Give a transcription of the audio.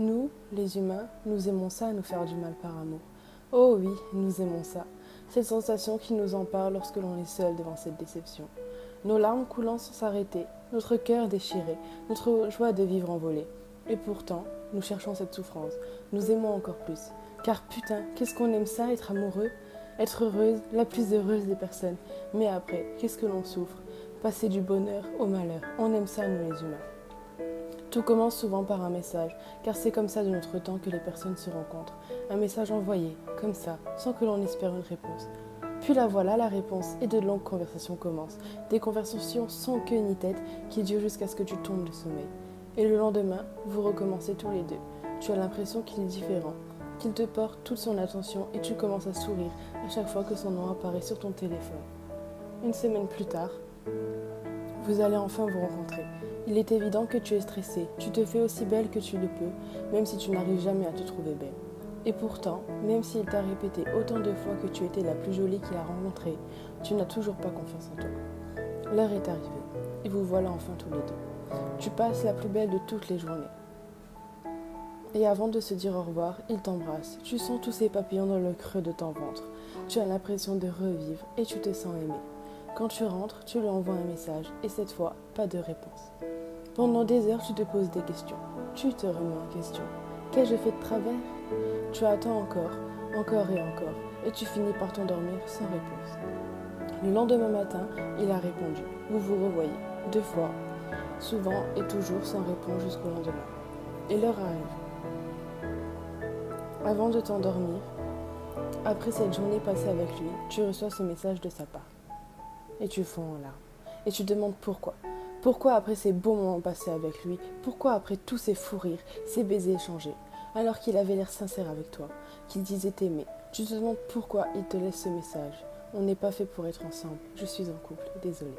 Nous, les humains, nous aimons ça, nous faire du mal par amour. Oh oui, nous aimons ça. Cette sensation qui nous empare lorsque l'on est seul devant cette déception. Nos larmes coulant sans s'arrêter, notre cœur déchiré, notre joie de vivre envolée. Et pourtant, nous cherchons cette souffrance, nous aimons encore plus. Car putain, qu'est-ce qu'on aime ça, être amoureux, être heureuse, la plus heureuse des personnes. Mais après, qu'est-ce que l'on souffre? Passer du bonheur au malheur, on aime ça nous les humains. Tout commence souvent par un message, car c'est comme ça de notre temps que les personnes se rencontrent. Un message envoyé, comme ça, sans que l'on espère une réponse. Puis la voilà la réponse, et de longues conversations commencent. Des conversations sans queue ni tête, qui durent jusqu'à ce que tu tombes de sommeil. Et le lendemain, vous recommencez tous les deux. Tu as l'impression qu'il est différent, qu'il te porte toute son attention, et tu commences à sourire à chaque fois que son nom apparaît sur ton téléphone. Une semaine plus tard, vous allez enfin vous rencontrer. Il est évident que tu es stressée, tu te fais aussi belle que tu le peux, même si tu n'arrives jamais à te trouver belle. Et pourtant, même s'il t'a répété autant de fois que tu étais la plus jolie qu'il a rencontrée, tu n'as toujours pas confiance en toi. L'heure est arrivée, et vous voilà enfin tous les deux. Tu passes la plus belle de toutes les journées. Et avant de se dire au revoir, il t'embrasse. Tu sens tous ces papillons dans le creux de ton ventre. Tu as l'impression de revivre et tu te sens aimé. Quand tu rentres, tu lui envoies un message et cette fois, pas de réponse. Pendant des heures, tu te poses des questions. Tu te remets en question. Qu'ai-je fait de travers? Tu attends encore, encore et encore, et tu finis par t'endormir sans réponse. Le lendemain matin, il a répondu. Vous vous revoyez, 2 fois, souvent et toujours sans réponse jusqu'au lendemain. Et l'heure arrive. Avant de t'endormir, après cette journée passée avec lui, tu reçois ce message de sa part. Et tu fonds en larmes. Et tu te demandes pourquoi. Pourquoi après ces beaux moments passés avec lui? Pourquoi après tous ces fous rires, ces baisers échangés? Alors qu'il avait l'air sincère avec toi, qu'il disait t'aimer. Tu te demandes pourquoi il te laisse ce message. On n'est pas fait pour être ensemble. Je suis en couple. Désolée.